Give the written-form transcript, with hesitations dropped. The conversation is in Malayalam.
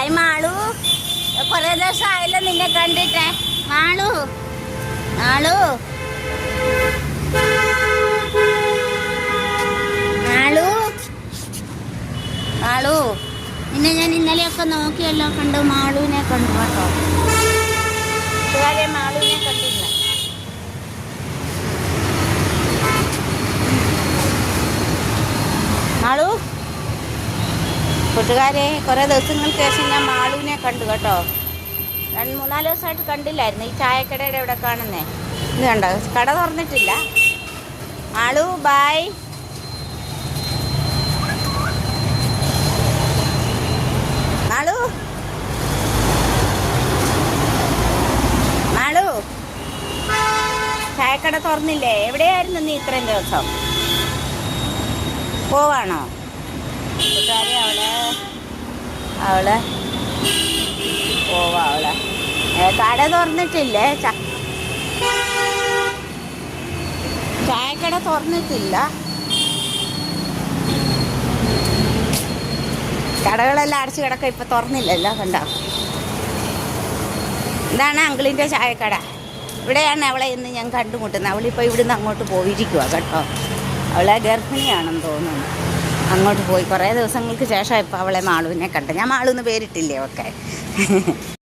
ഹായ് മാളു, കുറേ ദിവസം ആയല്ലോ നിന്നെ കണ്ടിട്ടേ. മാളു മാളു മാളു മാളു നിന്നെ ഞാൻ ഇന്നലെയൊക്കെ നോക്കിയല്ലോ, കണ്ടു. മാളുവിനെ കണ്ടു കേട്ടോ. കൂട്ടുകാരെ, മാളുവിനെ കണ്ടില്ല. മാളു, കൂട്ടുകാരെ, കുറേ ദിവസങ്ങൾക്ക് ശേഷം ഞാൻ മാളുവിനെ കണ്ടു കേട്ടോ. 2-3 ദിവസമായിട്ട് കണ്ടില്ലായിരുന്നു. ഈ ചായക്കടയുടെ ഇവിടെ കാണുന്നേ, ഇത് കണ്ടോ, കട തുറന്നിട്ടില്ല. മാളു ബായ്. മാളു മാളു, ചായക്കട തുറന്നില്ലേ? എവിടെയായിരുന്നു നീ ഇത്രയും ദിവസം? പോവാണോ? കൂട്ടുകാരി, അവള് പോവാ. കട തുറന്നിട്ടില്ലേ? ചായക്കട തുറന്നിട്ടില്ല. കടകളെല്ലാം അടച്ചു കിടക്ക, ഇപ്പൊ തുറന്നില്ലല്ലോ. കണ്ടോ, ഇതാണ് അങ്കിളിൻ്റെ ചായക്കട. ഇവിടെയാണ് അവളെ ഇന്ന് ഞാൻ കണ്ടുമുട്ടുന്നത്. അവളിപ്പോൾ ഇവിടുന്ന് അങ്ങോട്ട് പോയിരിക്കുക കേട്ടോ. അവളെ ഗർഭിണിയാണെന്ന് തോന്നുന്നു. അങ്ങോട്ട് പോയി കുറേ ദിവസങ്ങൾക്ക് ശേഷം ഇപ്പോൾ അവളെ മാളുവിനെ കണ്ടു. ഞാൻ മാളൂന്ന് പേരിട്ടില്ലേ ഒക്കെ.